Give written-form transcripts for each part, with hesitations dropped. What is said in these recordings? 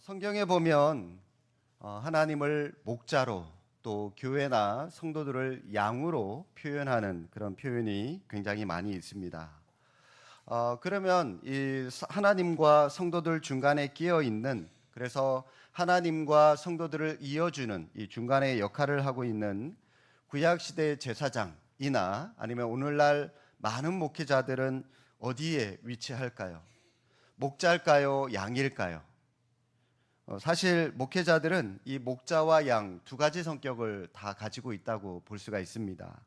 성경에 보면 하나님을 목자로 또 교회나 성도들을 양으로 표현하는 그런 표현이 굉장히 많이 있습니다. 그러면 이 하나님과 성도들 중간에 끼어 있는, 그래서 하나님과 성도들을 이어주는 이 중간에 역할을 하고 있는 구약 시대 제사장이나 아니면 오늘날 많은 목회자들은 어디에 위치할까요? 목자일까요? 양일까요? 사실 목회자들은 이 목자와 양 두 가지 성격을 다 가지고 있다고 볼 수가 있습니다.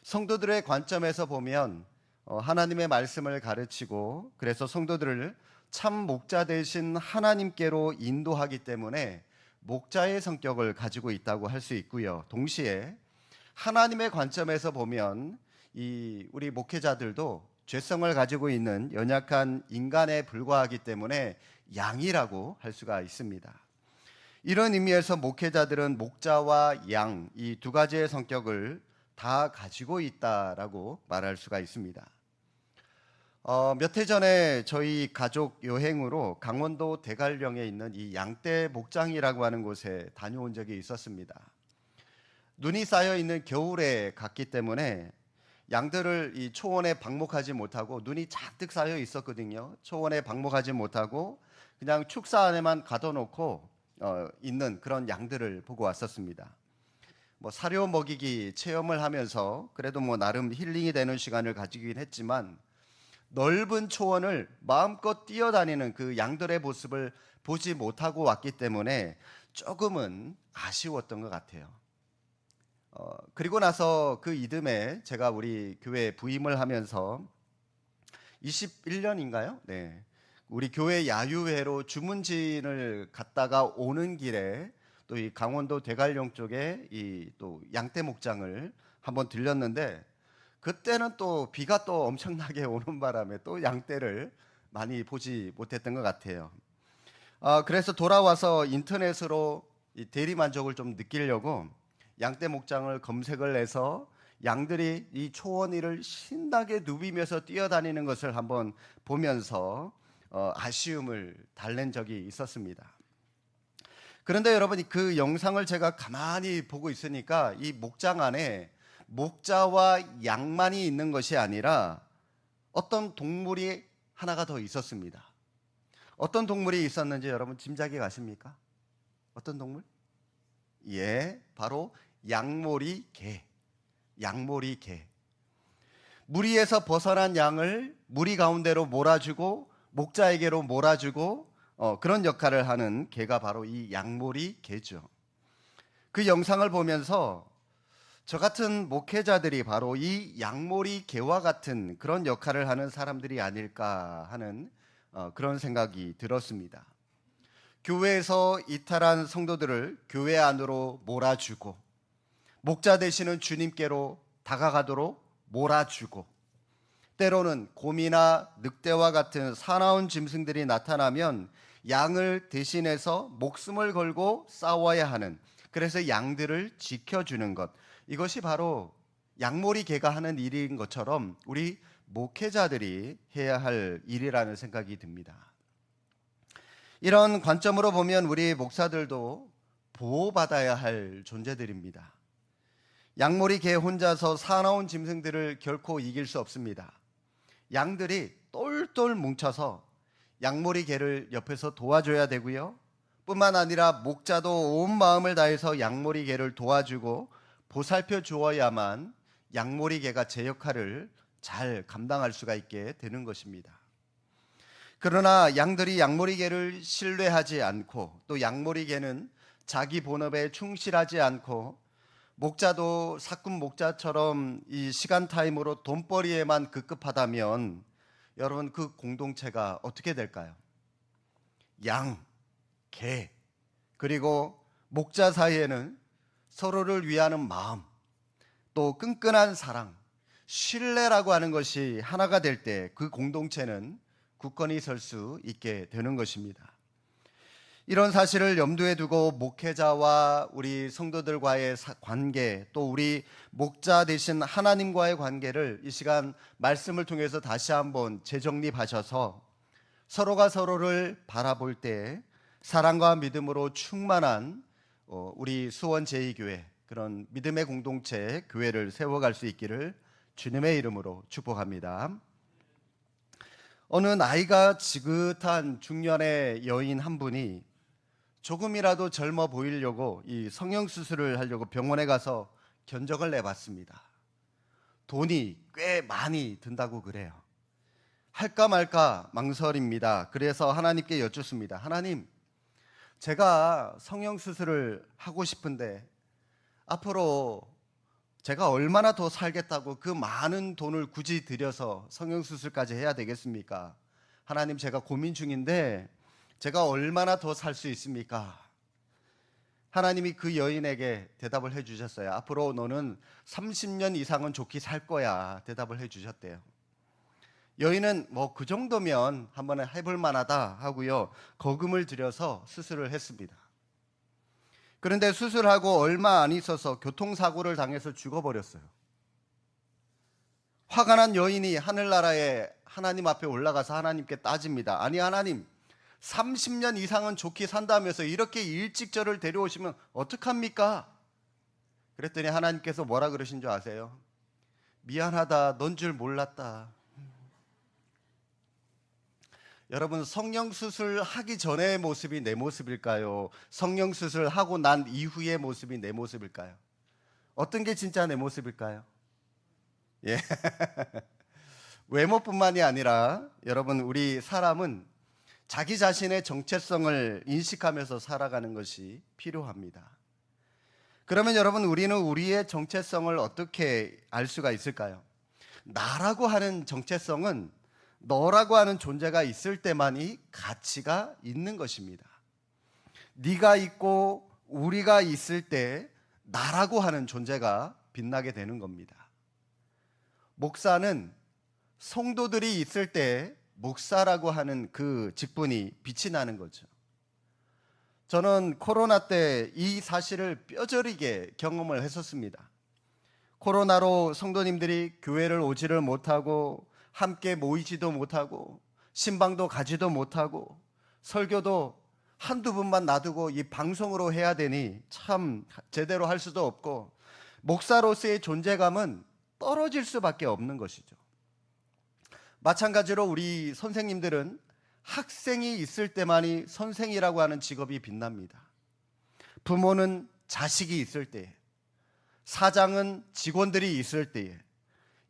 성도들의 관점에서 보면 하나님의 말씀을 가르치고, 그래서 성도들을 참 목자 되신 하나님께로 인도하기 때문에 목자의 성격을 가지고 있다고 할 수 있고요. 동시에 하나님의 관점에서 보면 우리 목회자들도 죄성을 가지고 있는 연약한 인간에 불과하기 때문에 양이라고 할 수가 있습니다. 이런 의미에서 목회자들은 목자와 양 이 두 가지의 성격을 다 가지고 있다라고 말할 수가 있습니다. 몇 해 전에 저희 가족 여행으로 강원도 대관령에 있는 이 양떼 목장이라고 하는 곳에 다녀온 적이 있었습니다. 눈이 쌓여 있는 겨울에 갔기 때문에 양들을 이 초원에 방목하지 못하고, 눈이 잔뜩 쌓여 있었거든요. 초원에 방목하지 못하고 그냥 축사 안에만 가둬놓고 있는 그런 양들을 보고 왔었습니다. 사료 먹이기 체험을 하면서 그래도 나름 힐링이 되는 시간을 가지긴 했지만, 넓은 초원을 마음껏 뛰어다니는 그 양들의 모습을 보지 못하고 왔기 때문에 조금은 아쉬웠던 것 같아요. 그리고 나서 그 이듬해 제가 우리 교회 부임을 하면서 21년인가요? 네. 우리 교회 야유회로 주문진을 갔다가 오는 길에 또 이 강원도 대관령 쪽에 이 또 양떼 목장을 한번 들렸는데, 그때는 또 비가 또 엄청나게 오는 바람에 또 양떼를 많이 보지 못했던 것 같아요. 그래서 돌아와서 인터넷으로 이 대리 만족을 좀 느끼려고 양떼 목장을 검색을 해서 양들이 이 초원 위를 신나게 누비면서 뛰어다니는 것을 한번 보면서 아쉬움을 달랜 적이 있었습니다. 그런데 여러분, 그 영상을 제가 가만히 보고 있으니까 이 목장 안에 목자와 양만이 있는 것이 아니라 어떤 동물이 하나가 더 있었습니다. 어떤 동물이 있었는지 여러분 짐작이 가십니까? 어떤 동물? 예, 바로 양모리 개. 양모리 개. 무리에서 벗어난 양을 무리 가운데로 몰아주고 목자에게로 몰아주고 그런 역할을 하는 개가 바로 이 양모리 개죠. 그 영상을 보면서 저 같은 목회자들이 바로 이 양모리 개와 같은 그런 역할을 하는 사람들이 아닐까 하는 그런 생각이 들었습니다. 교회에서 이탈한 성도들을 교회 안으로 몰아주고, 목자 되시는 주님께로 다가가도록 몰아주고, 때로는 곰이나 늑대와 같은 사나운 짐승들이 나타나면 양을 대신해서 목숨을 걸고 싸워야 하는, 그래서 양들을 지켜주는 것, 이것이 바로 양모리 개가 하는 일인 것처럼 우리 목회자들이 해야 할 일이라는 생각이 듭니다. 이런 관점으로 보면 우리 목사들도 보호받아야 할 존재들입니다. 양모리 개 혼자서 사나운 짐승들을 결코 이길 수 없습니다. 양들이 똘똘 뭉쳐서 양모리 개를 옆에서 도와줘야 되고요. 뿐만 아니라 목자도 온 마음을 다해서 양모리 개를 도와주고 보살펴 주어야만 양모리 개가 제 역할을 잘 감당할 수가 있게 되는 것입니다. 그러나 양들이 양모리 개를 신뢰하지 않고, 또 양모리 개는 자기 본업에 충실하지 않고, 목자도 사꾼 목자처럼 이 시간 타임으로 돈벌이에만 급급하다면 여러분, 그 공동체가 어떻게 될까요? 양, 개, 그리고 목자 사이에는 서로를 위하는 마음, 또 끈끈한 사랑, 신뢰라고 하는 것이 하나가 될 때 그 공동체는 굳건히 설 수 있게 되는 것입니다. 이런 사실을 염두에 두고 목회자와 우리 성도들과의 관계, 또 우리 목자 되신 하나님과의 관계를 이 시간 말씀을 통해서 다시 한번 재정립하셔서 서로가 서로를 바라볼 때 사랑과 믿음으로 충만한 우리 수원 제2교회 그런 믿음의 공동체 교회를 세워갈 수 있기를 주님의 이름으로 축복합니다. 어느 나이가 지긋한 중년의 여인 한 분이 조금이라도 젊어 보이려고 이 성형수술을 하려고 병원에 가서 견적을 내봤습니다. 돈이 꽤 많이 든다고 그래요. 할까 말까 망설입니다. 그래서 하나님께 여쭙습니다. 하나님, 제가 성형수술을 하고 싶은데 앞으로 제가 얼마나 더 살겠다고 그 많은 돈을 굳이 들여서 성형수술까지 해야 되겠습니까? 하나님, 제가 고민 중인데 제가 얼마나 더 살 수 있습니까? 하나님이 그 여인에게 대답을 해주셨어요. 앞으로 너는 30년 이상은 좋게 살 거야. 대답을 해주셨대요. 여인은 뭐 그 정도면 한번 해볼 만하다 하고요, 거금을 들여서 수술을 했습니다. 그런데 수술하고 얼마 안 있어서 교통사고를 당해서 죽어버렸어요. 화가 난 여인이 하늘나라에 하나님 앞에 올라가서 하나님께 따집니다. 아니 하나님, 30년 이상은 좋게 산다면서 이렇게 일찍 저를 데려오시면 어떡합니까? 그랬더니 하나님께서 뭐라 그러신 줄 아세요? 미안하다, 넌 줄 몰랐다. 여러분, 성형수술 하기 전의 모습이 내 모습일까요? 성형수술 하고 난 이후의 모습이 내 모습일까요? 어떤 게 진짜 내 모습일까요? 예. 외모뿐만이 아니라 여러분, 우리 사람은 자기 자신의 정체성을 인식하면서 살아가는 것이 필요합니다. 그러면 여러분, 우리는 우리의 정체성을 어떻게 알 수가 있을까요? 나라고 하는 정체성은 너라고 하는 존재가 있을 때만이 가치가 있는 것입니다. 네가 있고 우리가 있을 때 나라고 하는 존재가 빛나게 되는 겁니다. 목사는 성도들이 있을 때 목사라고 하는 그 직분이 빛이 나는 거죠. 저는 코로나 때 이 사실을 뼈저리게 경험을 했었습니다. 코로나로 성도님들이 교회를 오지를 못하고 함께 모이지도 못하고 신방도 가지도 못하고 설교도 한두 분만 놔두고 이 방송으로 해야 되니 참 제대로 할 수도 없고 목사로서의 존재감은 떨어질 수밖에 없는 것이죠. 마찬가지로 우리 선생님들은 학생이 있을 때만이 선생이라고 하는 직업이 빛납니다. 부모는 자식이 있을 때에, 사장은 직원들이 있을 때에,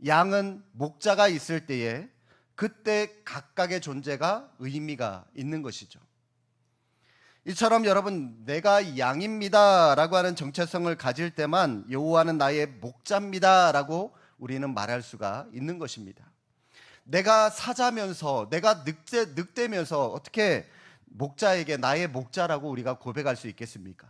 양은 목자가 있을 때에 그때 각각의 존재가 의미가 있는 것이죠. 이처럼 여러분, 내가 양입니다 라고 하는 정체성을 가질 때만 여호와는 나의 목자입니다 라고 우리는 말할 수가 있는 것입니다. 내가 사자면서 내가 늑대면서 어떻게 목자에게 나의 목자라고 우리가 고백할 수 있겠습니까?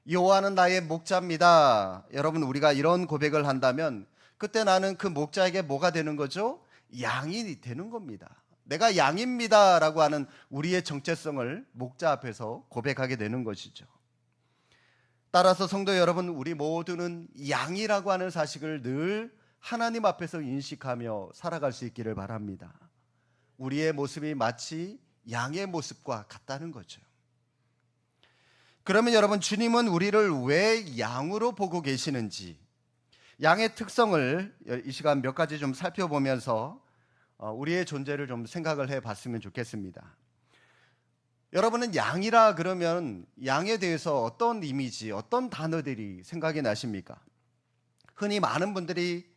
여호와는 나의 목자입니다. 여러분, 우리가 이런 고백을 한다면 그때 나는 그 목자에게 뭐가 되는 거죠? 양이 되는 겁니다. 내가 양입니다 라고 하는 우리의 정체성을 목자 앞에서 고백하게 되는 것이죠. 따라서 성도 여러분, 우리 모두는 양이라고 하는 사실을 늘 하나님 앞에서 인식하며 살아갈 수 있기를 바랍니다. 우리의 모습이 마치 양의 모습과 같다는 거죠. 그러면 여러분, 주님은 우리를 왜 양으로 보고 계시는지, 양의 특성을 이 시간 몇 가지 좀 살펴보면서 우리의 존재를 좀 생각을 해봤으면 좋겠습니다. 여러분은 양이라 그러면 양에 대해서 어떤 이미지, 어떤 단어들이 생각이 나십니까? 흔히 많은 분들이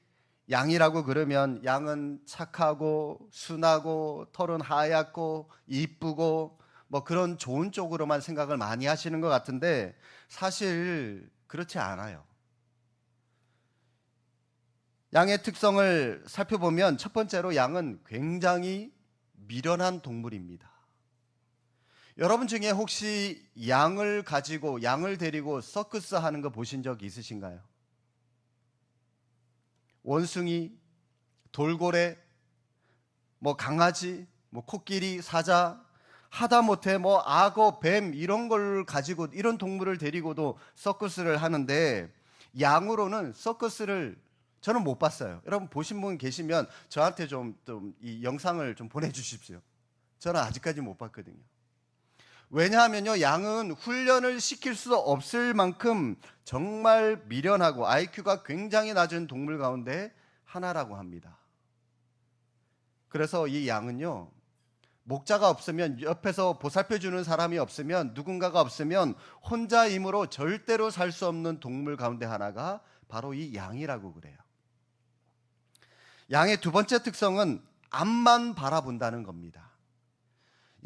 양이라고 그러면 양은 착하고 순하고 털은 하얗고 이쁘고 뭐 그런 좋은 쪽으로만 생각을 많이 하시는 것 같은데 사실 그렇지 않아요. 양의 특성을 살펴보면 첫 번째로 양은 굉장히 미련한 동물입니다. 여러분 중에 혹시 양을 가지고 양을 데리고 서커스 하는 거 보신 적 있으신가요? 원숭이, 돌고래, 뭐 강아지, 뭐 코끼리, 사자, 하다못해 뭐 악어, 뱀 이런 걸 가지고 이런 동물을 데리고도 서커스를 하는데 양으로는 서커스를 저는 못 봤어요. 여러분 보신 분 계시면 저한테 좀 이 영상을 좀 보내주십시오. 저는 아직까지 못 봤거든요. 왜냐하면요, 양은 훈련을 시킬 수 없을 만큼 정말 미련하고 IQ가 굉장히 낮은 동물 가운데 하나라고 합니다. 그래서 이 양은요, 목자가 없으면, 옆에서 보살펴주는 사람이 없으면, 누군가가 없으면 혼자 힘으로 절대로 살 수 없는 동물 가운데 하나가 바로 이 양이라고 그래요. 양의 두 번째 특성은 앞만 바라본다는 겁니다.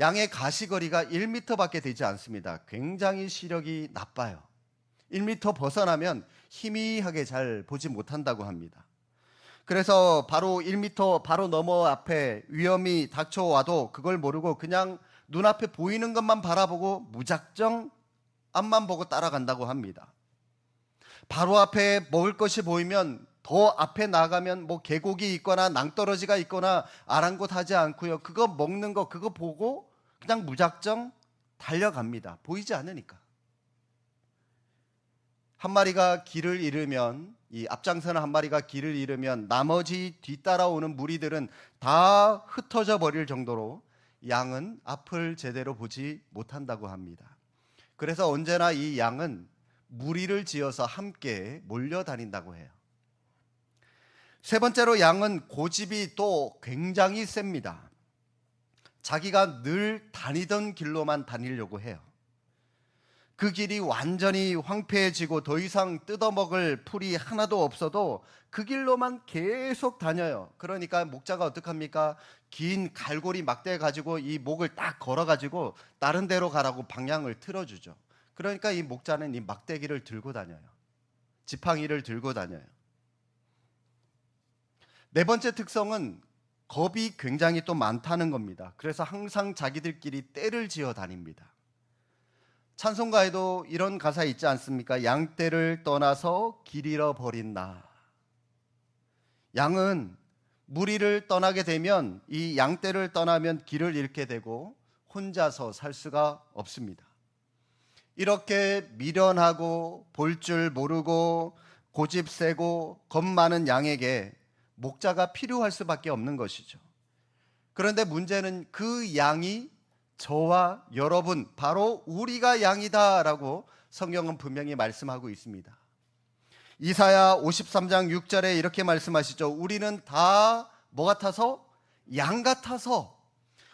양의 가시거리가 1m밖에 되지 않습니다. 굉장히 시력이 나빠요. 1m 벗어나면 희미하게 잘 보지 못한다고 합니다. 그래서 바로 1m 바로 너머 앞에 위험이 닥쳐와도 그걸 모르고 그냥 눈앞에 보이는 것만 바라보고 무작정 앞만 보고 따라간다고 합니다. 바로 앞에 먹을 것이 보이면 더 앞에 나가면 뭐 계곡이 있거나 낭떠러지가 있거나 아랑곳하지 않고요. 그거 먹는 거 그거 보고 그냥 무작정 달려갑니다. 보이지 않으니까. 한 마리가 길을 잃으면, 이 앞장서는 한 마리가 길을 잃으면 나머지 뒤따라오는 무리들은 다 흩어져 버릴 정도로 양은 앞을 제대로 보지 못한다고 합니다. 그래서 언제나 이 양은 무리를 지어서 함께 몰려다닌다고 해요. 세 번째로 양은 고집이 또 굉장히 셉니다. 자기가 늘 다니던 길로만 다니려고 해요. 그 길이 완전히 황폐해지고 더 이상 뜯어먹을 풀이 하나도 없어도 그 길로만 계속 다녀요. 그러니까 목자가 어떡합니까? 긴 갈고리 막대 가지고 이 목을 딱 걸어가지고 다른 데로 가라고 방향을 틀어주죠. 그러니까 이 목자는 이 막대기를 들고 다녀요. 지팡이를 들고 다녀요. 네 번째 특성은 겁이 굉장히 또 많다는 겁니다. 그래서 항상 자기들끼리 떼를 지어 다닙니다. 찬송가에도 이런 가사 있지 않습니까? 양떼를 떠나서 길 잃어버린 나. 양은 무리를 떠나게 되면, 이 양떼를 떠나면 길을 잃게 되고 혼자서 살 수가 없습니다. 이렇게 미련하고 볼 줄 모르고 고집 세고 겁 많은 양에게 목자가 필요할 수밖에 없는 것이죠. 그런데 문제는 그 양이 저와 여러분, 바로 우리가 양이다라고 성경은 분명히 말씀하고 있습니다. 이사야 53장 6절에 이렇게 말씀하시죠. 우리는 다 뭐 같아서? 양 같아서.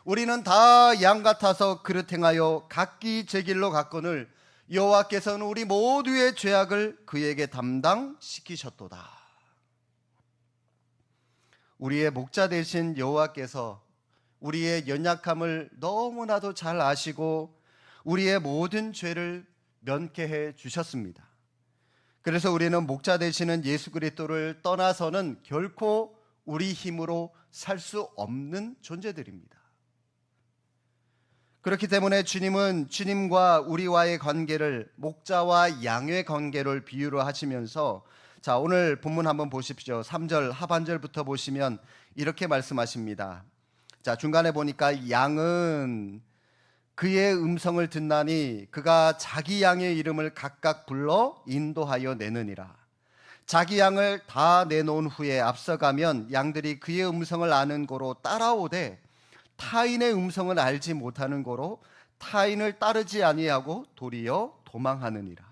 우리는 다 양 같아서 그릇 행하여 각기 제 길로 갔거늘 여호와께서는 우리 모두의 죄악을 그에게 담당시키셨도다. 우리의 목자 되신 여호와께서 우리의 연약함을 너무나도 잘 아시고 우리의 모든 죄를 면케해 주셨습니다. 그래서 우리는 목자 되시는 예수 그리스도를 떠나서는 결코 우리 힘으로 살 수 없는 존재들입니다. 그렇기 때문에 주님은 주님과 우리와의 관계를 목자와 양의 관계를 비유로 하시면서, 자, 오늘 본문 한번 보십시오. 3절 하반절부터 보시면 이렇게 말씀하십니다. 자, 중간에 보니까 양은 그의 음성을 듣나니 그가 자기 양의 이름을 각각 불러 인도하여 내느니라. 자기 양을 다 내놓은 후에 앞서가면 양들이 그의 음성을 아는 고로 따라오되 타인의 음성을 알지 못하는 고로 타인을 따르지 아니하고 도리어 도망하느니라.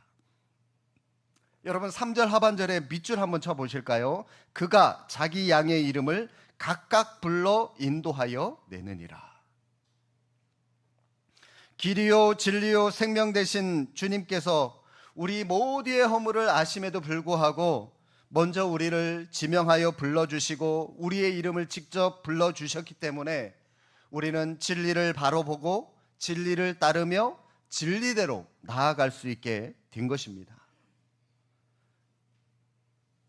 여러분 3절 하반절에 밑줄 한번 쳐보실까요? 그가 자기 양의 이름을 각각 불러 인도하여 내느니라. 길이요 진리요 생명 되신 주님께서 우리 모두의 허물을 아심에도 불구하고 먼저 우리를 지명하여 불러주시고 우리의 이름을 직접 불러주셨기 때문에 우리는 진리를 바로 보고 진리를 따르며 진리대로 나아갈 수 있게 된 것입니다.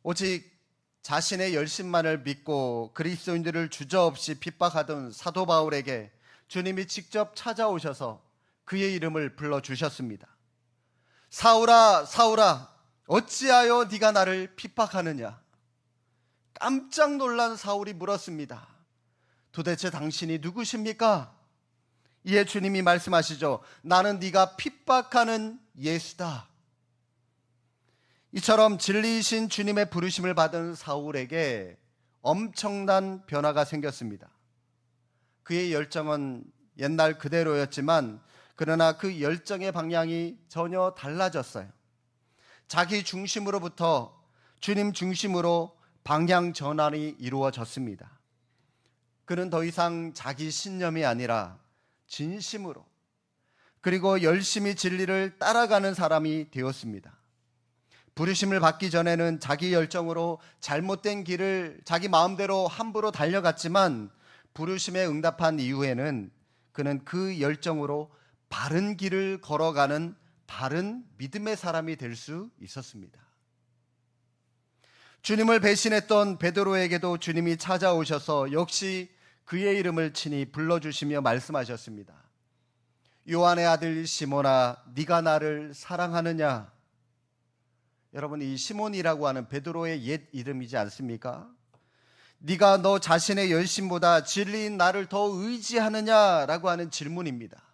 오직 자신의 열심만을 믿고 그리스도인들을 주저없이 핍박하던 사도 바울에게 주님이 직접 찾아오셔서 그의 이름을 불러주셨습니다. 사울아 사울아 어찌하여 네가 나를 핍박하느냐. 깜짝 놀란 사울이 물었습니다. 도대체 당신이 누구십니까? 이에 주님이 말씀하시죠. 나는 네가 핍박하는 예수다. 이처럼 진리이신 주님의 부르심을 받은 사울에게 엄청난 변화가 생겼습니다. 그의 열정은 옛날 그대로였지만 그러나 그 열정의 방향이 전혀 달라졌어요. 자기 중심으로부터 주님 중심으로 방향 전환이 이루어졌습니다. 그는 더 이상 자기 신념이 아니라 진심으로 그리고 열심히 진리를 따라가는 사람이 되었습니다. 부르심을 받기 전에는 자기 열정으로 잘못된 길을 자기 마음대로 함부로 달려갔지만 부르심에 응답한 이후에는 그는 그 열정으로 바른 길을 걸어가는 바른 믿음의 사람이 될 수 있었습니다. 주님을 배신했던 베드로에게도 주님이 찾아오셔서 역시 그의 이름을 친히 불러주시며 말씀하셨습니다. 요한의 아들 시몬아, 네가 나를 사랑하느냐? 여러분, 이 시몬이라고 하는 베드로의 옛 이름이지 않습니까? 네가 너 자신의 열심보다 진리인 나를 더 의지하느냐라고 하는 질문입니다.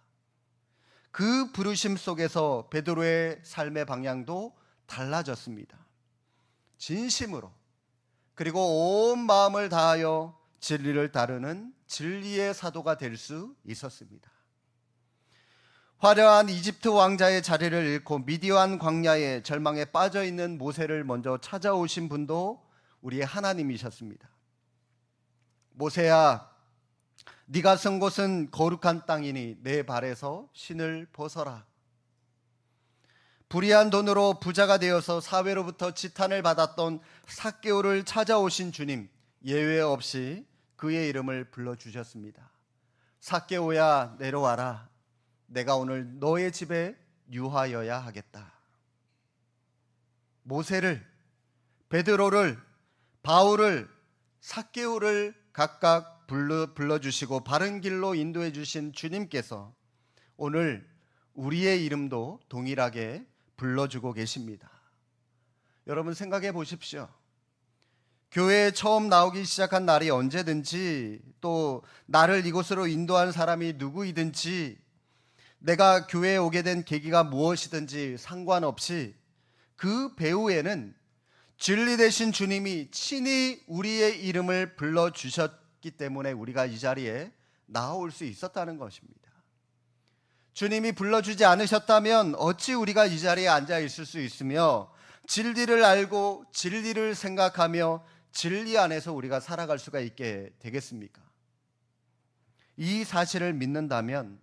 그 부르심 속에서 베드로의 삶의 방향도 달라졌습니다. 진심으로 그리고 온 마음을 다하여 진리를 따르는 진리의 사도가 될 수 있었습니다. 화려한 이집트 왕자의 자리를 잃고 미디안 광야에 절망에 빠져 있는 모세를 먼저 찾아오신 분도 우리의 하나님이셨습니다. 모세야, 네가 선 곳은 거룩한 땅이니 내 발에서 신을 벗어라. 불의한 돈으로 부자가 되어서 사회로부터 지탄을 받았던 삭개오를 찾아오신 주님, 예외 없이 그의 이름을 불러주셨습니다. 삭개오야, 내려와라. 내가 오늘 너의 집에 유하여야 하겠다. 모세를, 베드로를, 바울을, 삭개오를 각각 불러주시고 바른 길로 인도해 주신 주님께서 오늘 우리의 이름도 동일하게 불러주고 계십니다. 여러분 생각해 보십시오. 교회에 처음 나오기 시작한 날이 언제든지, 또 나를 이곳으로 인도한 사람이 누구이든지, 내가 교회에 오게 된 계기가 무엇이든지 상관없이 그 배후에는 진리 되신 주님이 친히 우리의 이름을 불러주셨기 때문에 우리가 이 자리에 나올 수 있었다는 것입니다. 주님이 불러주지 않으셨다면 어찌 우리가 이 자리에 앉아 있을 수 있으며 진리를 알고 진리를 생각하며 진리 안에서 우리가 살아갈 수가 있게 되겠습니까? 이 사실을 믿는다면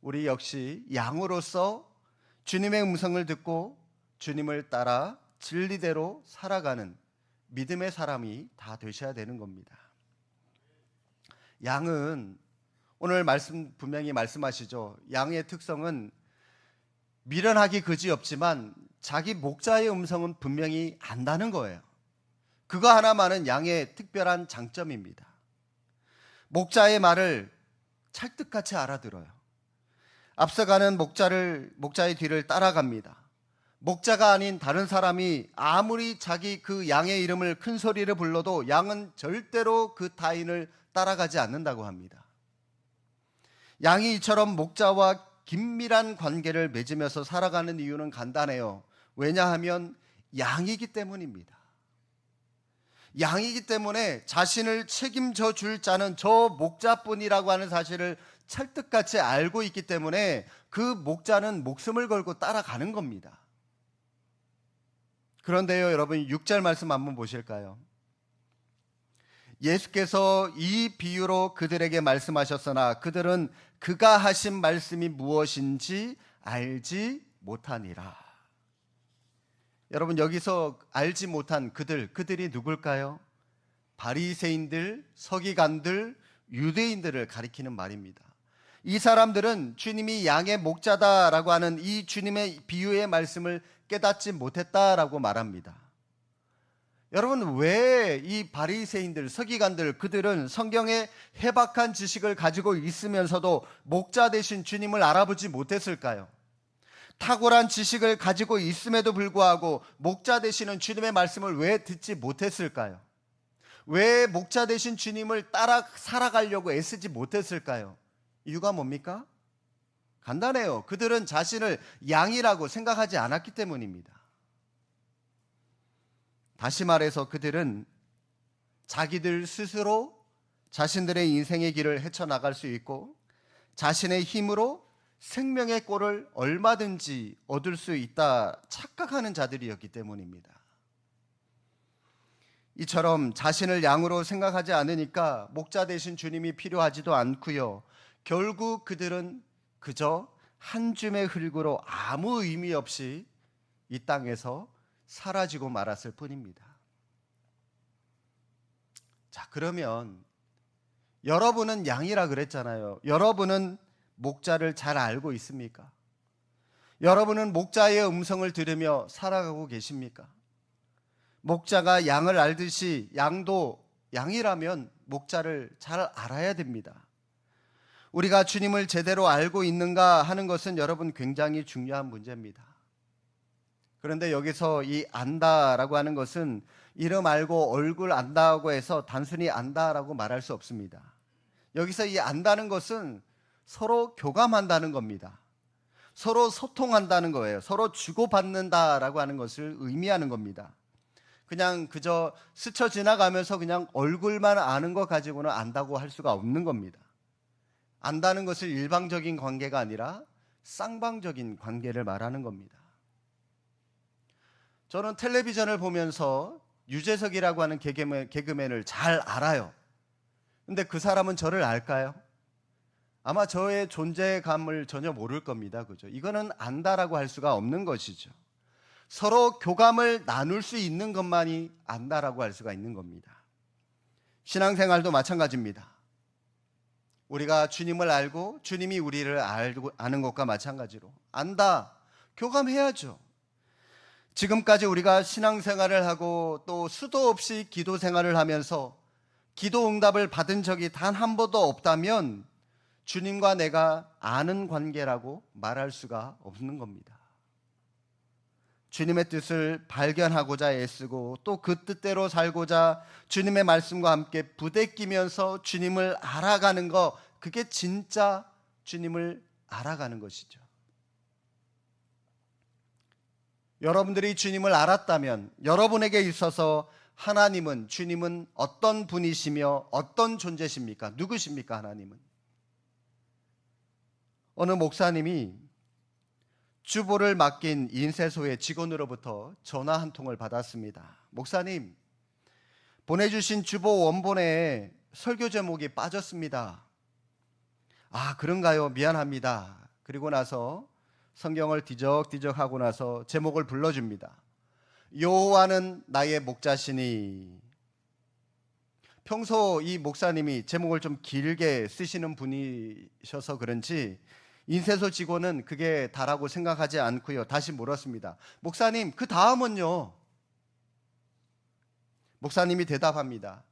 우리 역시 양으로서 주님의 음성을 듣고 주님을 따라 진리대로 살아가는 믿음의 사람이 다 되셔야 되는 겁니다. 양은 오늘 분명히 말씀하시죠. 양의 특성은 미련하기 그지없지만 자기 목자의 음성은 분명히 안다는 거예요. 그거 하나만은 양의 특별한 장점입니다. 목자의 말을 찰떡같이 알아들어요. 앞서가는 목자의 뒤를 따라갑니다. 목자가 아닌 다른 사람이 아무리 자기 그 양의 이름을 큰 소리를 불러도 양은 절대로 그 타인을 따라가지 않는다고 합니다. 양이 이처럼 목자와 긴밀한 관계를 맺으면서 살아가는 이유는 간단해요. 왜냐하면 양이기 때문입니다. 양이기 때문에 자신을 책임져 줄 자는 저 목자뿐이라고 하는 사실을 찰떡같이 알고 있기 때문에 그 목자는 목숨을 걸고 따라가는 겁니다. 그런데요, 여러분 6절 말씀 한번 보실까요? 예수께서 이 비유로 그들에게 말씀하셨으나 그들은 그가 하신 말씀이 무엇인지 알지 못하니라. 여러분 여기서 알지 못한 그들이 누굴까요? 바리새인들, 서기관들, 유대인들을 가리키는 말입니다. 이 사람들은 주님이 양의 목자다라고 하는 이 주님의 비유의 말씀을 깨닫지 못했다라고 말합니다. 여러분 왜 이 바리새인들, 서기관들 그들은 성경의 해박한 지식을 가지고 있으면서도 목자 되신 주님을 알아보지 못했을까요? 탁월한 지식을 가지고 있음에도 불구하고 목자 되시는 주님의 말씀을 왜 듣지 못했을까요? 왜 목자 되신 주님을 따라 살아가려고 애쓰지 못했을까요? 이유가 뭡니까? 간단해요. 그들은 자신을 양이라고 생각하지 않았기 때문입니다. 다시 말해서 그들은 자기들 스스로 자신들의 인생의 길을 헤쳐나갈 수 있고 자신의 힘으로 생명의 꼴을 얼마든지 얻을 수 있다 착각하는 자들이었기 때문입니다. 이처럼 자신을 양으로 생각하지 않으니까 목자 대신 주님이 필요하지도 않고요. 결국 그들은 그저 한 줌의 흙으로 아무 의미 없이 이 땅에서 사라지고 말았을 뿐입니다. 자, 그러면 여러분은 양이라 그랬잖아요. 여러분은 목자를 잘 알고 있습니까? 여러분은 목자의 음성을 들으며 살아가고 계십니까? 목자가 양을 알듯이 양도 양이라면 목자를 잘 알아야 됩니다. 우리가 주님을 제대로 알고 있는가 하는 것은 여러분 굉장히 중요한 문제입니다. 그런데 여기서 이 안다라고 하는 것은 이름 알고 얼굴 안다고 해서 단순히 안다라고 말할 수 없습니다. 여기서 이 안다는 것은 서로 교감한다는 겁니다. 서로 소통한다는 거예요. 서로 주고받는다라고 하는 것을 의미하는 겁니다. 그냥 그저 스쳐 지나가면서 그냥 얼굴만 아는 것 가지고는 안다고 할 수가 없는 겁니다. 안다는 것은 일방적인 관계가 아니라 쌍방적인 관계를 말하는 겁니다. 저는 텔레비전을 보면서 유재석이라고 하는 개그맨을 잘 알아요. 근데 그 사람은 저를 알까요? 아마 저의 존재감을 전혀 모를 겁니다. 그죠? 이거는 안다라고 할 수가 없는 것이죠. 서로 교감을 나눌 수 있는 것만이 안다라고 할 수가 있는 겁니다. 신앙생활도 마찬가지입니다. 우리가 주님을 알고 주님이 우리를 아는 것과 마찬가지로 안다, 교감해야죠. 지금까지 우리가 신앙생활을 하고 또 수도 없이 기도 생활을 하면서 기도 응답을 받은 적이 단 한 번도 없다면 주님과 내가 아는 관계라고 말할 수가 없는 겁니다. 주님의 뜻을 발견하고자 애쓰고 또 그 뜻대로 살고자 주님의 말씀과 함께 부대끼면서 주님을 알아가는 것, 그게 진짜 주님을 알아가는 것이죠. 여러분들이 주님을 알았다면 여러분에게 있어서 하나님은, 주님은 어떤 분이시며 어떤 존재십니까? 누구십니까? 하나님은. 어느 목사님이 주보를 맡긴 인쇄소의 직원으로부터 전화 한 통을 받았습니다. 목사님, 보내주신 주보 원본에 설교 제목이 빠졌습니다. 아, 그런가요? 미안합니다. 그리고 나서 성경을 뒤적뒤적 하고 나서 제목을 불러줍니다. 여호와는 나의 목자시니. 평소 이 목사님이 제목을 좀 길게 쓰시는 분이셔서 그런지 인쇄소 직원은 그게 다라고 생각하지 않고요. 다시 물었습니다. 목사님, 그 다음은요? 목사님이 대답합니다.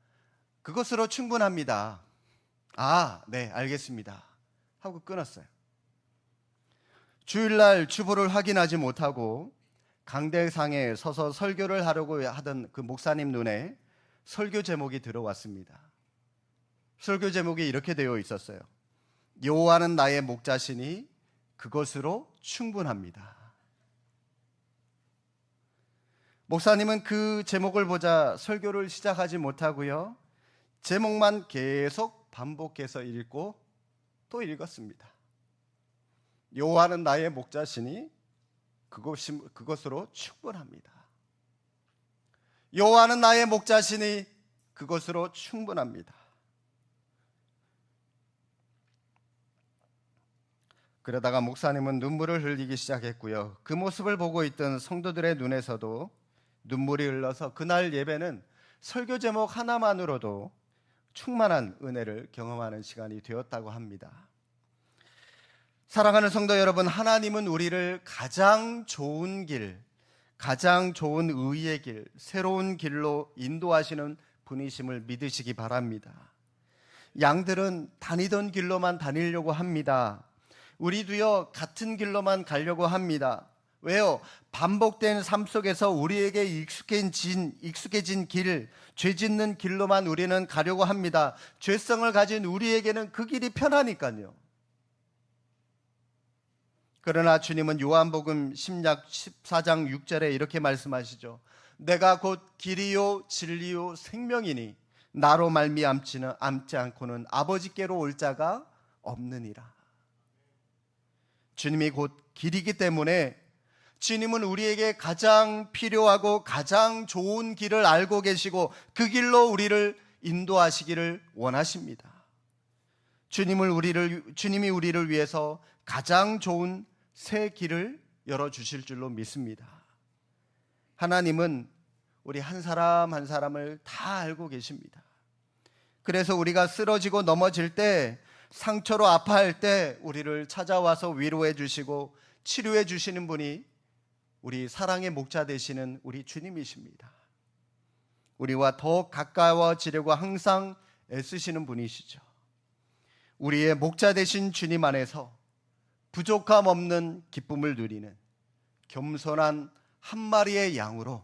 그것으로 충분합니다. 아, 네, 알겠습니다. 하고 끊었어요. 주일날 주보를 확인하지 못하고 강대상에 서서 설교를 하려고 하던 그 목사님 눈에 설교 제목이 들어왔습니다. 설교 제목이 이렇게 되어 있었어요. 여호와는 나의 목자시니 그것으로 충분합니다. 목사님은 그 제목을 보자 설교를 시작하지 못하고요. 제목만 계속 반복해서 읽고 또 읽었습니다. 여호와는 나의 목자시니 그것으로 충분합니다. 여호와는 나의 목자시니 그것으로 충분합니다. 그러다가 목사님은 눈물을 흘리기 시작했고요. 그 모습을 보고 있던 성도들의 눈에서도 눈물이 흘러서 그날 예배는 설교 제목 하나만으로도 충만한 은혜를 경험하는 시간이 되었다고 합니다. 사랑하는 성도 여러분, 하나님은 우리를 가장 좋은 길, 가장 좋은 의의 길, 새로운 길로 인도하시는 분이심을 믿으시기 바랍니다. 양들은 다니던 길로만 다니려고 합니다. 우리도요, 같은 길로만 가려고 합니다. 왜요? 반복된 삶 속에서 우리에게 익숙해진 길, 죄 짓는 길로만 우리는 가려고 합니다. 죄성을 가진 우리에게는 그 길이 편하니까요. 그러나 주님은 요한복음 14장 6절에 이렇게 말씀하시죠. 내가 곧 길이요 진리요 생명이니 나로 말미암지 않고는 아버지께로 올 자가 없느니라. 주님이 곧 길이기 때문에 주님은 우리에게 가장 필요하고 가장 좋은 길을 알고 계시고 그 길로 우리를 인도하시기를 원하십니다. 주님이 우리를 위해서 가장 좋은 새 길을 열어주실 줄로 믿습니다. 하나님은 우리 한 사람 한 사람을 다 알고 계십니다. 그래서 우리가 쓰러지고 넘어질 때, 상처로 아파할 때 우리를 찾아와서 위로해 주시고 치료해 주시는 분이 우리 사랑의 목자 되시는 우리 주님이십니다. 우리와 더 가까워지려고 항상 애쓰시는 분이시죠. 우리의 목자 되신 주님 안에서 부족함 없는 기쁨을 누리는 겸손한 한 마리의 양으로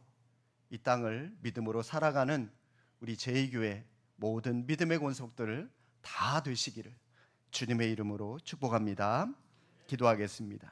이 땅을 믿음으로 살아가는 우리 제2교회 모든 믿음의 권속들을 다 되시기를 주님의 이름으로 축복합니다. 기도하겠습니다.